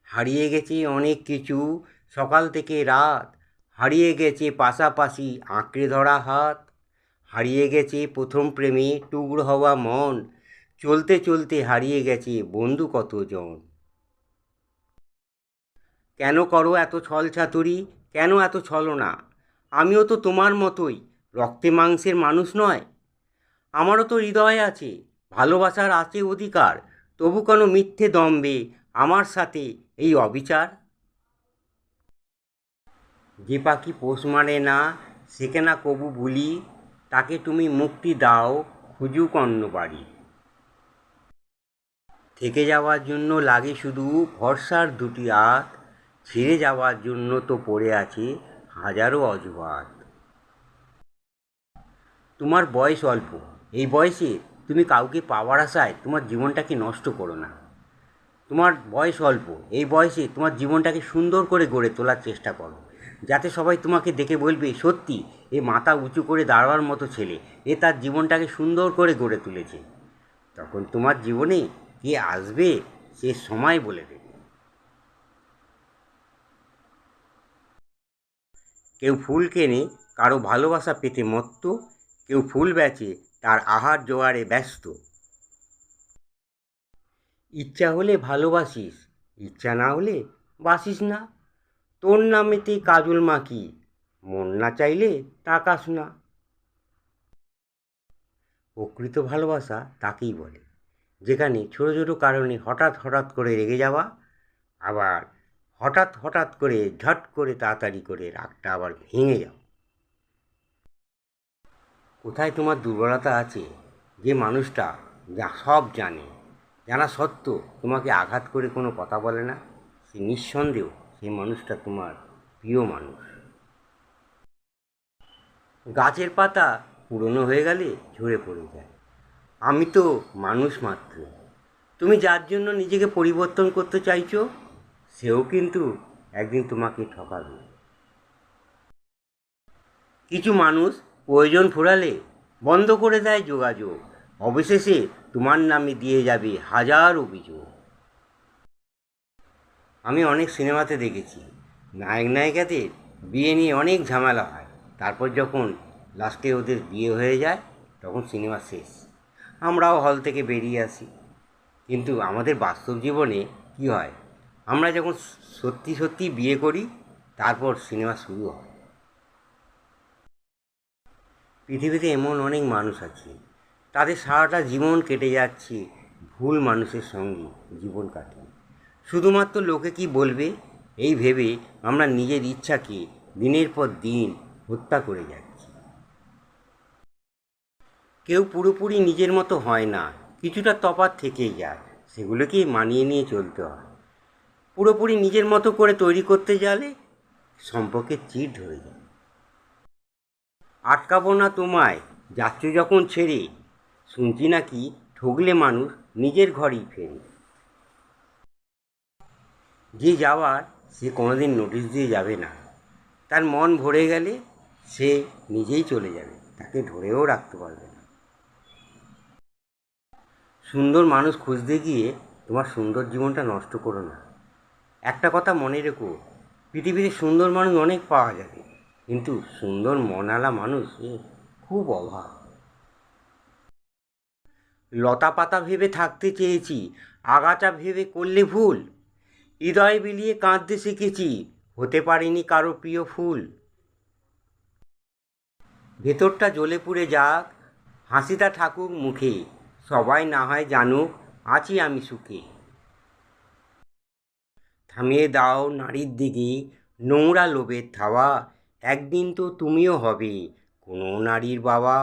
হারিয়ে গেছে অনেক কিছু, সকাল থেকে রাত। হারিয়ে গেছে পাশাপাশি আঁকড়ে ধরা হাত। হারিয়ে গেছে প্রথম প্রেমে টুকরো হওয়া মন। চলতে চলতে হারিয়ে গেছে বন্ধু কতজন। কেন করো এত ছল ছাতুরি, কেন এত ছলনা? আমিও তো তোমার মতোই রক্তে মাংসের মানুষ নয়। আমারও তো হৃদয় আছে, ভালোবাসার আছে অধিকার। তবু কেন মিথ্যে দম্বে আমার সাথে এই অবিচার? যে পাখি পোষ মারে না, শেখে না কবু বুলি, তাকে তুমি মুক্তি দাও, খুঁজুক অন্য বাড়ি। থেকে যাওয়ার জন্য লাগে শুধু ভরসার দুটি হাত, ছেড়ে যাওয়ার জন্য তো পড়ে আছে হাজারো অজুহাত। তোমার বয়স অল্প, এই বয়সে তুমি কাউকে পাওয়ার আশায় তোমার জীবনটাকে নষ্ট করো না। তোমার বয়স অল্প, এই বয়সে তোমার জীবনটাকে সুন্দর করে গড়ে তোলার চেষ্টা করো, যাতে সবাই তোমাকে দেখে বলবে সত্যি এ মাথা উঁচু করে দাঁড়াবার মতো ছেলে, এ তার জীবনটাকে সুন্দর করে গড়ে তুলেছে। তখন তোমার জীবনে কে আসবে সে সময় বলে দেবে। কেউ ফুল কেনে কারো ভালোবাসা পেতে মত্ত, কেউ ফুল বেচে তার আহার জোগাড়ে ব্যস্ত। ইচ্ছা হলে ভালোবাসিস, ইচ্ছা না হলে বাসিস না। তোর নামেতে কাজল মাখি, মন না চাইলে তাকাস না। প্রকৃত ভালোবাসা তাকেই বলে, যেখানে ছোটো ছোটো কারণে হঠাৎ হঠাৎ করে রেগে যাওয়া, আবার হঠাৎ হঠাৎ করে ঝট করে তাড়াতাড়ি করে রাগটা আবার ভেঙে যাওয়া। কোথায় তোমার দুর্বলতা আছে, যে মানুষটা যা সব জানে, জানা সত্ত্বেও তোমাকে আঘাত করে কোনো কথা বলে না, সে নিঃসন্দেহ সেই মানুষটা তোমার প্রিয় মানুষ। গাছের পাতা পুরনো হয়ে গেলে ঝরে পড়ে যায়, আমি তো মানুষ মাত্র। তুমি যার জন্য নিজেকে পরিবর্তন করতে চাইছো, সেও কিন্তু একদিন তোমাকে ঠকাবে। কিছু মানুষ প্রয়োজন ফুরালে বন্ধ করে দেয় যোগাযোগ, অবশেষে তোমার নামে দিয়ে যাবে হাজার অভিযোগ। আমি অনেক সিনেমাতে দেখেছি, নায়ক নায়িকাদের বিয়ে নিয়ে অনেক ঝামেলা হয়, তারপর যখন লাস্টে ওদের বিয়ে হয়ে যায় তখন সিনেমা শেষ, আমরাও হল থেকে বেরিয়ে আসি। কিন্তু আমাদের বাস্তব জীবনে কী হয়, আমরা যখন সত্যি সত্যি বিয়ে করি তারপর সিনেমা শুরু হয়। পৃথিবীতে এমন অনেক মানুষ আছে, তাদের সারাটা জীবন কেটে যাচ্ছে ভুল মানুষের সঙ্গে জীবন কাটিয়ে। শুধুমাত্র লোকে কি বলবে এই ভেবে আমরা নিজের ইচ্ছাকে দিনের পর দিন হত্যা করে যাচ্ছি। কেউ পুরোপুরি নিজের মতো হয় না, কিছুটা তফাৎ থেকেই যায়, সেগুলোকেই মানিয়ে নিয়ে চলতে হয়। পুরোপুরি নিজের মতো করে তৈরি করতে গেলে সম্পর্কের চিড় ধরে যায়। আটকাবো না তোমায়, যাচ্ছ যখন ছেড়ে, শুনছি নাকি ঠকলে মানুষ নিজের ঘরেই ফেরে। যে যাওয়ার সে কোনোদিন নোটিশ দিয়ে যাবে না, তার মন ভরে গেলে সে নিজেই চলে যাবে, তাকে ধরেও রাখতে পারবে না। সুন্দর মানুষ খুঁজতে গিয়ে তোমার সুন্দর জীবনটা নষ্ট করো না। একটা কথা মনে রেখো, পৃথিবীতে সুন্দর মানুষ অনেক পাওয়া যাবে, কিন্তু সুন্দর মনওয়ালা মানুষ খুব অভাব। লতা পাতা ভেবে থাকতে চেয়েছি, আগাছা ভেবে করলে ভুল। হৃদয় বিলিয়ে কাঁদতে শিখেছি, হতে পারিনি কারো প্রিয় ফুল। ভেতরটা জ্বলে পুড়ে যাক, হাসিটা থাকুক মুখে, সবাই না হয় জানুক আছি আমি সুখে। থামিয়ে দাও নারীর দিকে নোংরা লোভের থাওয়া, একদিন তো তুমিও হবে কোনো নারীর বাবা।